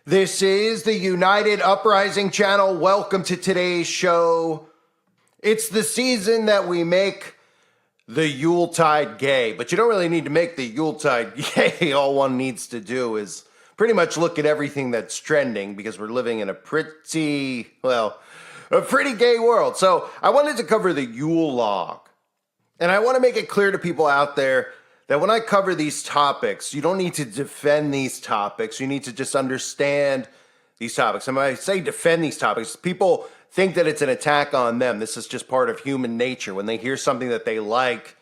This is the United Uprising channel. Welcome to today's show. It's the season that we make the Yuletide gay, but you don't really need to make the Yuletide gay. All one needs to do is pretty much look at everything that's trending because we're living in a pretty gay world. So I wanted to cover the Yule log. And I want to make it clear to people out there that when I cover these topics, you don't need to defend these topics. You need to just understand these topics. And when I say defend these topics, people think that it's an attack on them. This is just part of human nature. When they hear something that they like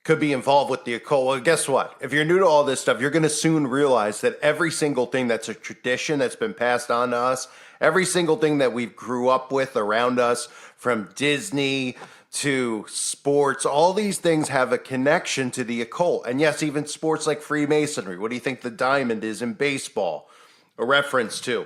could be involved with the occult, well, guess what? If you're new to all this stuff, you're going to soon realize that every single thing that's a tradition that's been passed on to us, every single thing that we grew up with around us, from Disney to sports, all these things have a connection to the occult. And yes, even sports like Freemasonry. What do you think the diamond is in baseball a reference to?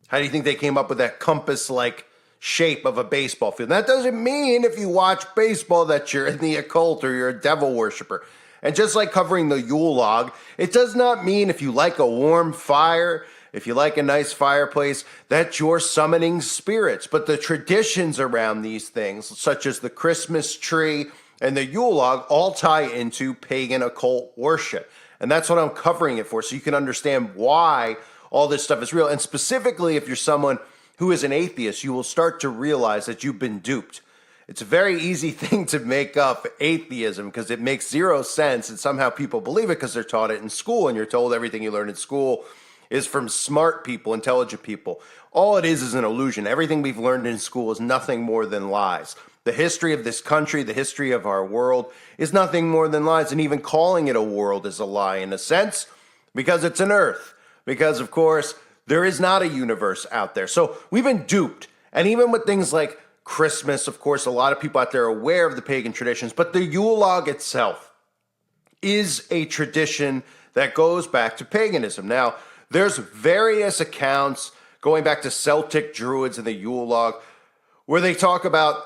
How do you think they came up with that compass-like shape of a baseball field? That doesn't mean if you watch baseball that you're in the occult or you're a devil worshiper. And just like covering the Yule log, it does not mean if you like a warm fire, if you like a nice fireplace, that you're summoning spirits. But the traditions around these things, such as the Christmas tree and the Yule log, all tie into pagan occult worship. And that's what I'm covering it for, so you can understand why all this stuff is real. And specifically, if you're someone who is an atheist, you will start to realize that you've been duped. It's a very easy thing to make up atheism because it makes zero sense, and somehow people believe it because they're taught it in school, and you're told everything you learn in school is from smart people, intelligent people. All it is an illusion. Everything we've learned in school is nothing more than lies. The history of this country, the history of our world is nothing more than lies, and even calling it a world is a lie in a sense because it's an earth. Because, of course, there is not a universe out there. So we've been duped. And even with things like Christmas, of course, a lot of people out there are aware of the pagan traditions, but the Yule log itself is a tradition that goes back to paganism. Now, there's various accounts going back to Celtic Druids and the Yule log where they talk about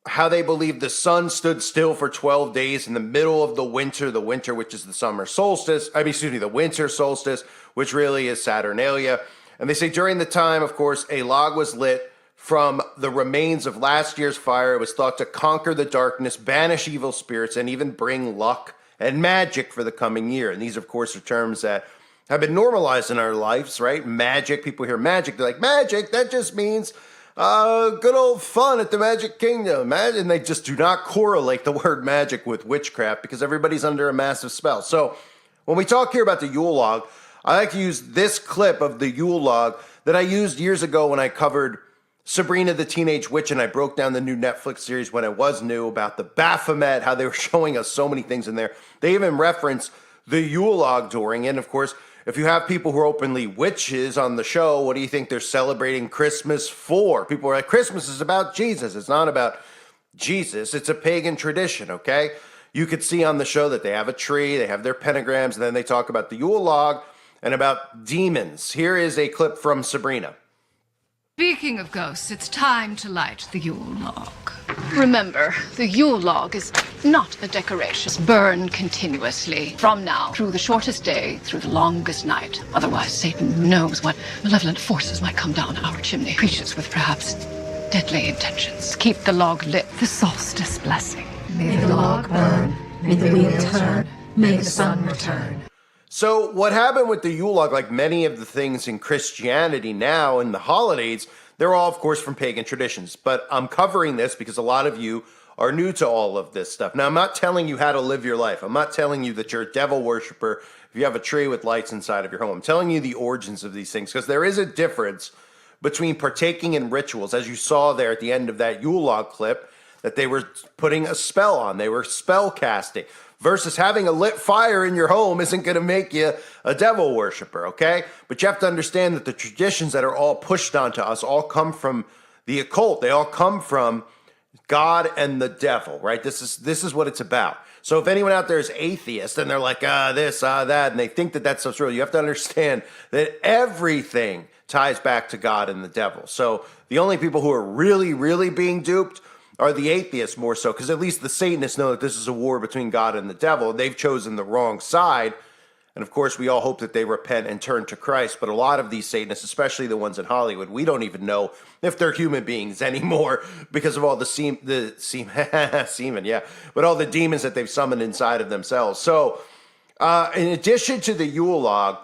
how they believe the sun stood still for 12 days in the middle of the winter which is the summer solstice, the winter solstice, which really is Saturnalia. And they say during the time, of course, a log was lit from the remains of last year's fire. It was thought to conquer the darkness, banish evil spirits, and even bring luck and magic for the coming year. And these, of course, are terms that have been normalized in our lives, right? Magic, people hear magic, they're like, magic, that just means good old fun at the Magic Kingdom. And they just do not correlate the word magic with witchcraft because everybody's under a massive spell. So when we talk here about the Yule log, I like to use this clip of the Yule log that I used years ago when I covered Sabrina the Teenage Witch, and I broke down the new Netflix series when it was new about the Baphomet, how they were showing us so many things in there. They even reference the Yule log during it. And of course, if you have people who are openly witches on the show, what do you think they're celebrating Christmas for? People are like, Christmas is about Jesus. It's not about Jesus. It's a pagan tradition, okay? You could see on the show that they have a tree, they have their pentagrams, and then they talk about the Yule log and about demons. Here is a clip from Sabrina. Speaking of ghosts, it's time to light the Yule log. Remember, the Yule log is not a decoration. It's burned continuously from now through the shortest day, through the longest night. Otherwise, Satan knows what malevolent forces might come down our chimney. Creatures with perhaps deadly intentions. Keep the log lit. The solstice blessing. May the log burn, may the wheel turn, may the sun return. So what happened with the Yule log, like many of the things in Christianity now in the holidays, they're all, of course, from pagan traditions. But I'm covering this because a lot of you are new to all of this stuff. Now, I'm not telling you how to live your life. I'm not telling you that you're a devil worshiper if you have a tree with lights inside of your home. I'm telling you the origins of these things because there is a difference between partaking in rituals, as you saw there at the end of that Yule log clip, that they were putting a spell on. They were spell casting. Versus having a lit fire in your home isn't going to make you a devil worshiper, okay? But you have to understand that the traditions that are all pushed onto us all come from the occult. They all come from God and the devil, right? This is what it's about. So if anyone out there is atheist and they're like, this, that, and they think that that's real, you have to understand that everything ties back to God and the devil. So the only people who are really, really being duped are the atheists more so, because at least the Satanists know that this is a war between God and the devil. They've chosen the wrong side, And of course, we all hope that they repent and turn to Christ. But a lot of these Satanists, especially the ones in Hollywood, we don't even know if they're human beings anymore because of all the semen, yeah, but all the demons that they've summoned inside of themselves. So, in addition to the Yule log,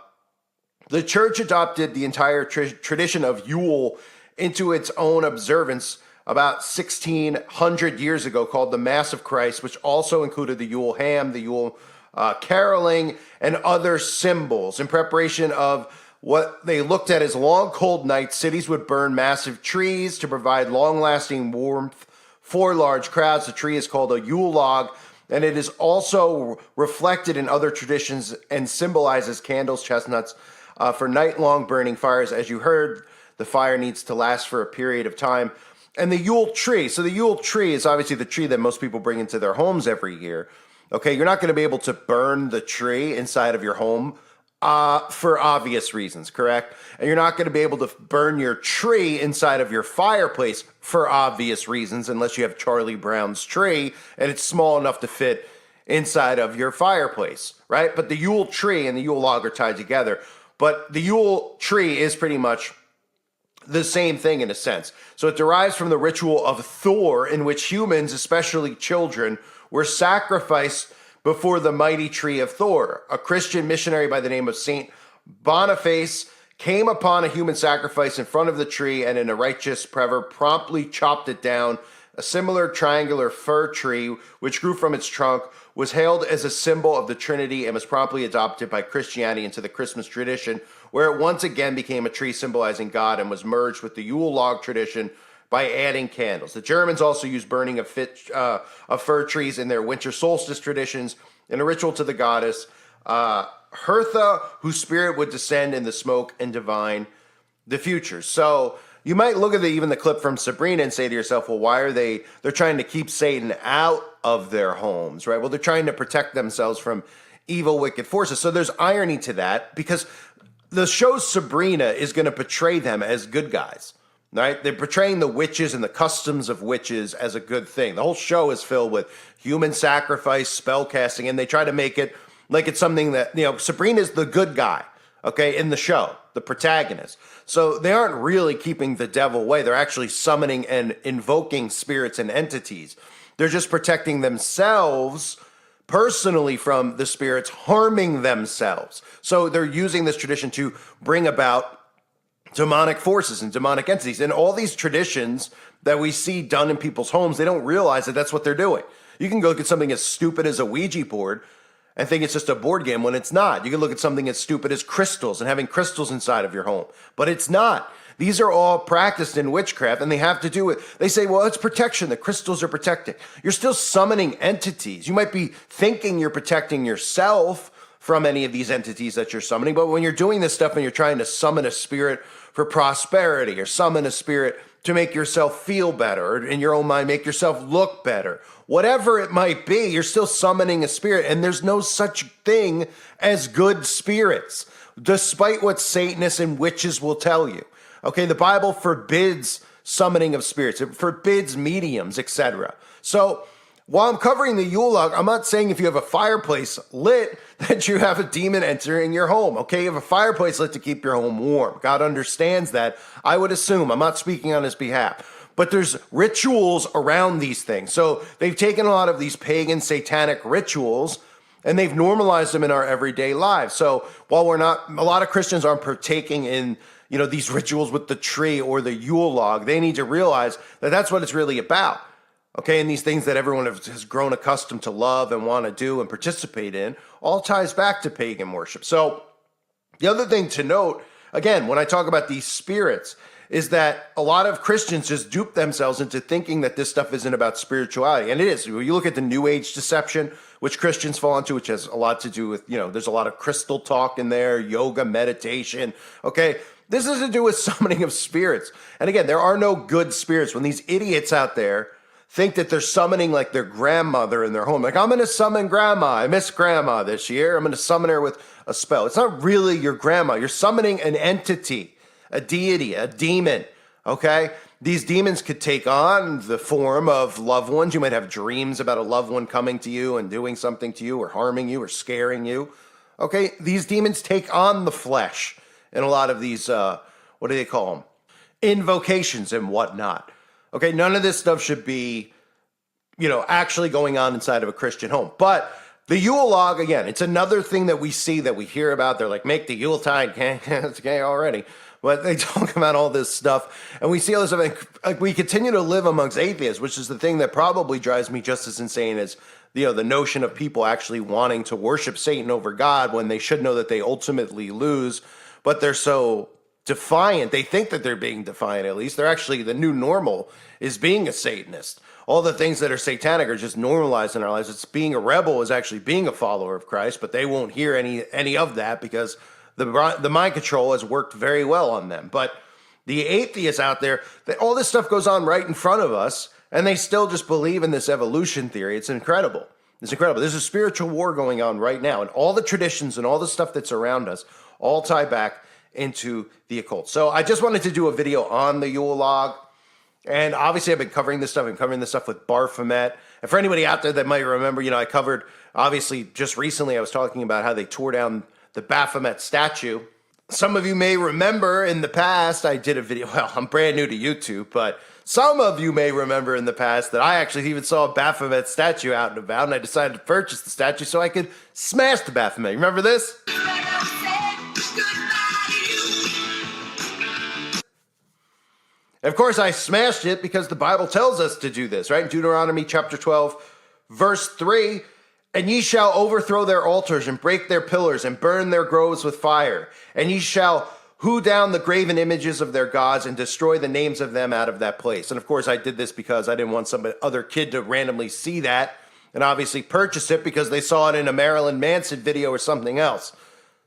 the church adopted the entire tradition of Yule into its own observance about 1600 years ago, called the Mass of Christ, which also included the Yule ham, the Yule caroling, and other symbols. In preparation of what they looked at as long, cold nights, cities would burn massive trees to provide long-lasting warmth for large crowds. The tree is called a Yule log, and it is also reflected in other traditions and symbolizes candles, chestnuts, for night-long burning fires. As you heard, the fire needs to last for a period of time. And the Yule tree. So the Yule tree is obviously the tree that most people bring into their homes every year. Okay, you're not going to be able to burn the tree inside of your home for obvious reasons, correct? And you're not going to be able to burn your tree inside of your fireplace for obvious reasons unless you have Charlie Brown's tree and it's small enough to fit inside of your fireplace, right? But the Yule tree and the Yule log are tied together. But the Yule tree is pretty much the same thing in a sense. So it derives from the ritual of Thor, in which humans, especially children, were sacrificed before the mighty tree of Thor. A Christian missionary by the name of Saint Boniface came upon a human sacrifice in front of the tree and in a righteous fervor promptly chopped it down. A similar triangular fir tree, which grew from its trunk, was hailed as a symbol of the Trinity and was promptly adopted by Christianity into the Christmas tradition, where it once again became a tree symbolizing God and was merged with the Yule log tradition by adding candles. The Germans also used burning of fir trees in their winter solstice traditions in a ritual to the goddess Hertha, whose spirit would descend in the smoke and divine the future. So you might look at even the clip from Sabrina and say to yourself, well, why are they're trying to keep Satan out of their homes, right? Well, they're trying to protect themselves from evil, wicked forces. So there's irony to that because the show Sabrina is going to portray them as good guys. Right? They're portraying the witches and the customs of witches as a good thing. The whole show is filled with human sacrifice, spell casting, and they try to make it like it's something that, Sabrina's the good guy, okay, in the show, the protagonist. So they aren't really keeping the devil away. They're actually summoning and invoking spirits and entities. They're just protecting themselves personally from the spirits harming themselves. So they're using this tradition to bring about demonic forces and demonic entities. And all these traditions that we see done in people's homes, they don't realize that that's what they're doing. You can go look at something as stupid as a Ouija board and think it's just a board game when it's not. You can look at something as stupid as crystals and having crystals inside of your home, but it's not. These are all practiced in witchcraft, and they have to do with, they say, well, it's protection. The crystals are protecting. You're still summoning entities. You might be thinking you're protecting yourself from any of these entities that you're summoning, but when you're doing this stuff and you're trying to summon a spirit for prosperity or summon a spirit to make yourself feel better or in your own mind make yourself look better, whatever it might be, you're still summoning a spirit, and there's no such thing as good spirits, despite what Satanists and witches will tell you. Okay, the Bible forbids summoning of spirits. It forbids mediums, etc. So while I'm covering the Yule log, I'm not saying if you have a fireplace lit that you have a demon entering your home. Okay, you have a fireplace lit to keep your home warm. God understands that. I would assume. I'm not speaking on his behalf. But there's rituals around these things. So they've taken a lot of these pagan satanic rituals and they've normalized them in our everyday lives. So while a lot of Christians aren't partaking in these rituals with the tree or the Yule log, they need to realize that that's what it's really about. Okay, and these things that everyone has grown accustomed to love and want to do and participate in all ties back to pagan worship. So the other thing to note, again, when I talk about these spirits, is that a lot of Christians just dupe themselves into thinking that this stuff isn't about spirituality. And it is. When you look at the New Age deception, which Christians fall into, which has a lot to do with, there's a lot of crystal talk in there, yoga, meditation. Okay, this has to do with summoning of spirits. And again, there are no good spirits. When these idiots out there think that they're summoning like their grandmother in their home. Like, I'm going to summon grandma. I miss grandma this year. I'm going to summon her with a spell. It's not really your grandma. You're summoning an entity, a deity, a demon, okay? These demons could take on the form of loved ones. You might have dreams about a loved one coming to you and doing something to you or harming you or scaring you, Okay, these demons take on the flesh in a lot of these, what do they call them? Invocations and whatnot. Okay, none of this stuff should be, actually going on inside of a Christian home. But the Yule log, again, it's another thing that we see, that we hear about. They're like, make the Yuletide gay. It's gay already. But they talk about all this stuff, and we see all this stuff. Like, we continue to live amongst atheists, which is the thing that probably drives me just as insane as the notion of people actually wanting to worship Satan over God when they should know that they ultimately lose. But they're so defiant. They think that they're being defiant, at least. They're actually, the new normal is being a Satanist. All the things that are satanic are just normalized in our lives. It's being a rebel is actually being a follower of Christ, but they won't hear any of that because the mind control has worked very well on them. But the atheists out there, all this stuff goes on right in front of us, and they still just believe in this evolution theory. It's incredible. It's incredible. There's a spiritual war going on right now, and all the traditions and all the stuff that's around us all tie back into the occult. So I just wanted to do a video on the Yule log. And obviously I've been covering this stuff. I'm covering this stuff with Baphomet. And for anybody out there that might remember, I covered, obviously just recently I was talking about how they tore down the Baphomet statue. Some of you may remember in the past, I did a video, well, I'm brand new to YouTube, but some of you may remember in the past that I actually even saw a Baphomet statue out and about, and I decided to purchase the statue so I could smash the Baphomet. You remember this? And of course, I smashed it because the Bible tells us to do this, right? In Deuteronomy chapter 12, verse 3, and ye shall overthrow their altars and break their pillars and burn their groves with fire. And ye shall hew down the graven images of their gods and destroy the names of them out of that place. And of course, I did this because I didn't want some other kid to randomly see that and obviously purchase it because they saw it in a Marilyn Manson video or something else.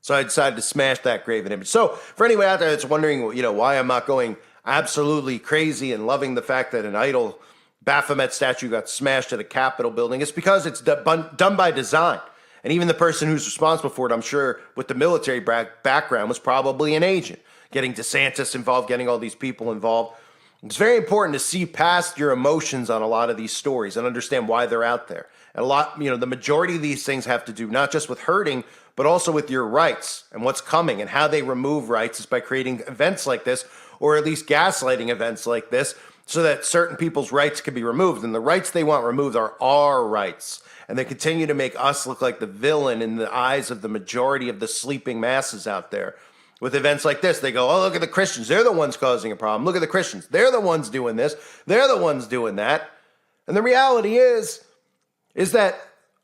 So I decided to smash that graven image. So for anyone out there that's wondering, why I'm not going absolutely crazy and loving the fact that an idol Baphomet statue got smashed at a Capitol building, it's because it's done by design. And even the person who's responsible for it, I'm sure, with the military background, was probably an agent. Getting DeSantis involved, getting all these people involved. It's very important to see past your emotions on a lot of these stories and understand why they're out there. And the majority of these things have to do not just with hurting, but also with your rights and what's coming, and how they remove rights is by creating events like this, or at least gaslighting events like this, so that certain people's rights can be removed. And the rights they want removed are our rights. And they continue to make us look like the villain in the eyes of the majority of the sleeping masses out there. With events like this, they go, oh, look at the Christians. They're the ones causing a problem. Look at the Christians. They're the ones doing this. They're the ones doing that. And the reality is that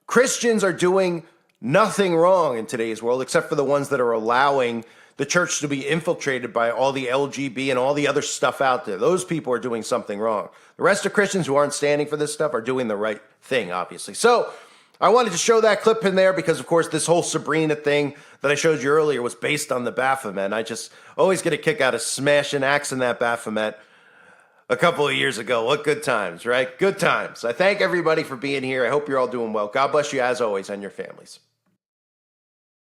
Christians are doing nothing wrong in today's world, except for the ones that are allowing the church to be infiltrated by all the LGB and all the other stuff out there. Those people are doing something wrong. The rest of Christians who aren't standing for this stuff are doing the right thing, obviously. So I wanted to show that clip in there because, of course, this whole Sabrina thing that I showed you earlier was based on the Baphomet. I just always get a kick out of smashing axe in that Baphomet a couple of years ago. What good times, right? Good times. I thank everybody for being here. I hope you're all doing well. God bless you as always and your families.